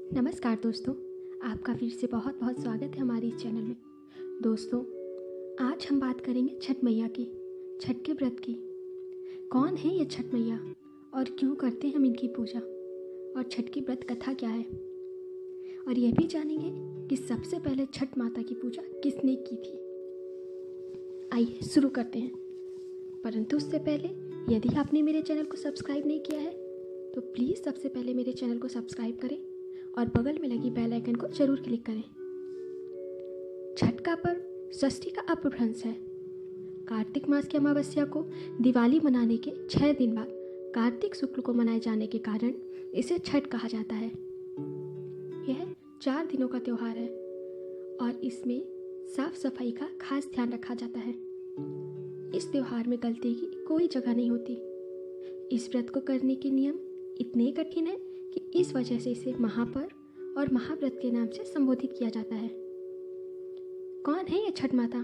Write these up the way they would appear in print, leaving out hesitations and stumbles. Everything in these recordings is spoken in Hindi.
नमस्कार दोस्तों, आपका फिर से बहुत बहुत स्वागत है हमारे इस चैनल में। दोस्तों, आज हम बात करेंगे छठ मैया की, छठ के व्रत की। कौन है ये छठ मैया और क्यों करते हैं हम इनकी पूजा, और छठ की व्रत कथा क्या है, और यह भी जानेंगे कि सबसे पहले छठ माता की पूजा किसने की थी। आइए शुरू करते हैं। परंतु उससे पहले यदि आपने मेरे चैनल को सब्सक्राइब नहीं किया है तो प्लीज़ सबसे पहले मेरे चैनल को सब्सक्राइब करें और बगल में लगी बेल आइकन को जरूर क्लिक करें। छठ का पर्व षष्ठी का अपभ्रंश है। कार्तिक मास की अमावस्या को दिवाली मनाने के 6 दिन बाद कार्तिक शुक्ल को मनाए जाने के कारण इसे छठ कहा जाता है। यह 4 दिनों का त्यौहार है और इसमें साफ सफाई का खास ध्यान रखा जाता है। इस त्यौहार में गलती की कोई जगह नहीं होती। इस व्रत को करने के नियम इतने कठिन है कि इस वजह से इसे महापर्व और महाव्रत के नाम से संबोधित किया जाता है। कौन है ये छठ माता,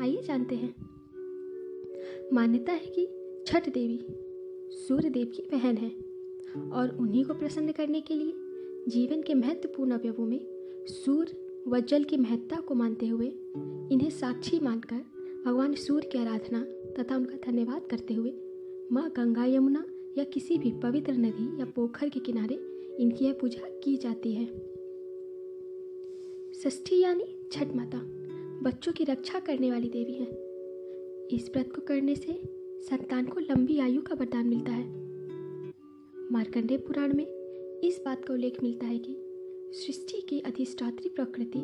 आइए जानते हैं। मान्यता है कि छठ देवी सूर्य देव की बहन है और उन्हीं को प्रसन्न करने के लिए जीवन के महत्वपूर्ण अवयवों में सूर्य व जल की महत्ता को मानते हुए इन्हें साक्षी मानकर भगवान सूर्य की आराधना तथा उनका धन्यवाद करते हुए माँ गंगा, यमुना या किसी भी पवित्र नदी या पोखर के किनारे इनकी यह पूजा की जाती है। षष्ठी यानी छठ माता बच्चों की रक्षा करने वाली देवी है। इस व्रत को करने से संतान को लंबी आयु का वरदान मिलता है। मार्कंडेय पुराण में इस बात का उल्लेख मिलता है कि सृष्टि की अधिष्ठात्री प्रकृति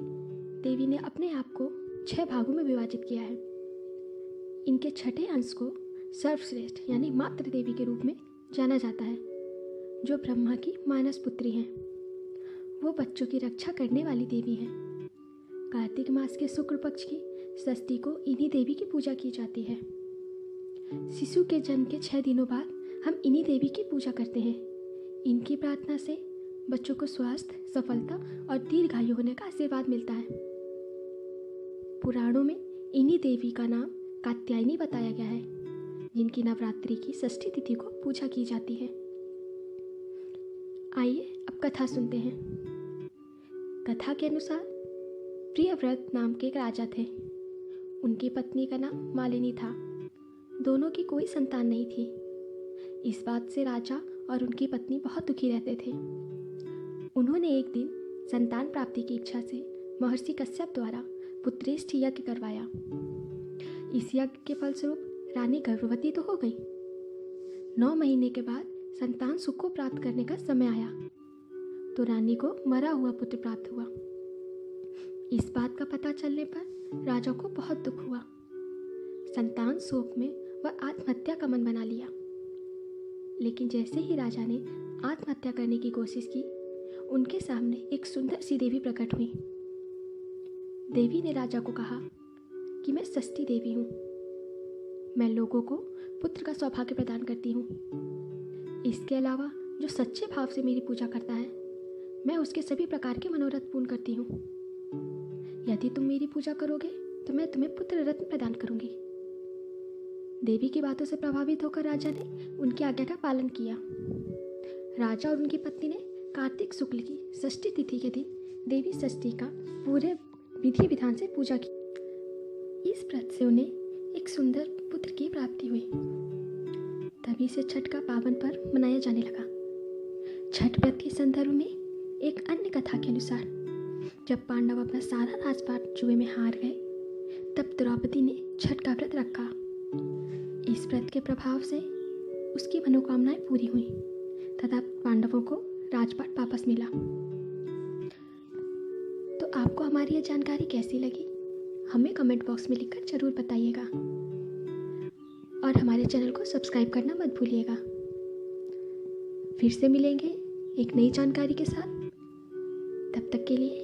देवी ने अपने आप को 6 भागों में विभाजित किया है। इनके छठे अंश को सर्वश्रेष्ठ यानी मातृ देवी के रूप में जाना जाता है, जो ब्रह्मा की मानस पुत्री हैं। वो बच्चों की रक्षा करने वाली देवी हैं। कार्तिक मास के शुक्ल पक्ष की षष्ठी को इन्हीं देवी की पूजा की जाती है। शिशु के जन्म के 6 दिनों बाद हम इन्हीं देवी की पूजा करते हैं। इनकी प्रार्थना से बच्चों को स्वास्थ्य, सफलता और दीर्घायु होने का आशीर्वाद मिलता है। पुराणों में इन्हीं देवी का नाम कात्यायनी बताया गया है, जिनकी नवरात्रि की षष्ठी तिथि को पूजा की जाती है। आइए अब कथा सुनते हैं। कथा के अनुसार प्रियव्रत नाम के एक राजा थे। उनकी पत्नी का नाम मालिनी था। दोनों की कोई संतान नहीं थी। इस बात से राजा और उनकी पत्नी बहुत दुखी रहते थे। उन्होंने एक दिन संतान प्राप्ति की इच्छा से महर्षि कश्यप द्वारा पुत्रेष्ठ यज्ञ करवाया। इस यज्ञ के फलस्वरूप रानी गर्भवती तो हो गई। 9 महीने के बाद संतान सुख को प्राप्त करने का समय आया तो रानी को मरा हुआ पुत्र प्राप्त हुआ। इस बात का पता चलने पर राजा को बहुत दुख हुआ। संतान शोक में वह आत्महत्या का मन बना लिया। लेकिन जैसे ही राजा ने आत्महत्या करने की कोशिश की, उनके सामने एक सुंदर सी देवी प्रकट हुई। देवी ने राजा को कहा कि मैं षष्ठी देवी हूँ। मैं लोगों को पुत्र का सौभाग्य प्रदान करती हूँ। इसके अलावा जो सच्चे भाव से मेरी पूजा करता है, मैं उसके सभी प्रकार के मनोरथ पूर्ण करती हूँ। यदि तुम मेरी पूजा करोगे तो मैं तुम्हें पुत्र रत्न प्रदान करूँगी। देवी की बातों से प्रभावित होकर राजा ने उनकी आज्ञा का पालन किया। राजा और उनकी पत्नी ने कार्तिक शुक्ल की षष्ठी तिथि के दिन देवी षष्ठी का पूरे विधि विधान से पूजा की। इस व्रत से उन्हें एक सुंदर पुत्र की प्राप्ति हुई। तभी से छठ का पावन पर्व मनाया जाने लगा। छठ व्रत के संदर्भ में एक अन्य कथा के अनुसार जब पांडव अपना सारा राजपाट जुए में हार गए, तब द्रौपदी ने छठ का व्रत रखा। इस व्रत के प्रभाव से उसकी मनोकामनाएं पूरी हुई तथा पांडवों को राजपाट वापस मिला। तो आपको हमारी यह जानकारी कैसी लगी, हमें कमेंट बॉक्स में लिखकर जरूर बताइएगा और हमारे चैनल को सब्सक्राइब करना मत भूलिएगा। फिर से मिलेंगे एक नई जानकारी के साथ। तब तक के लिए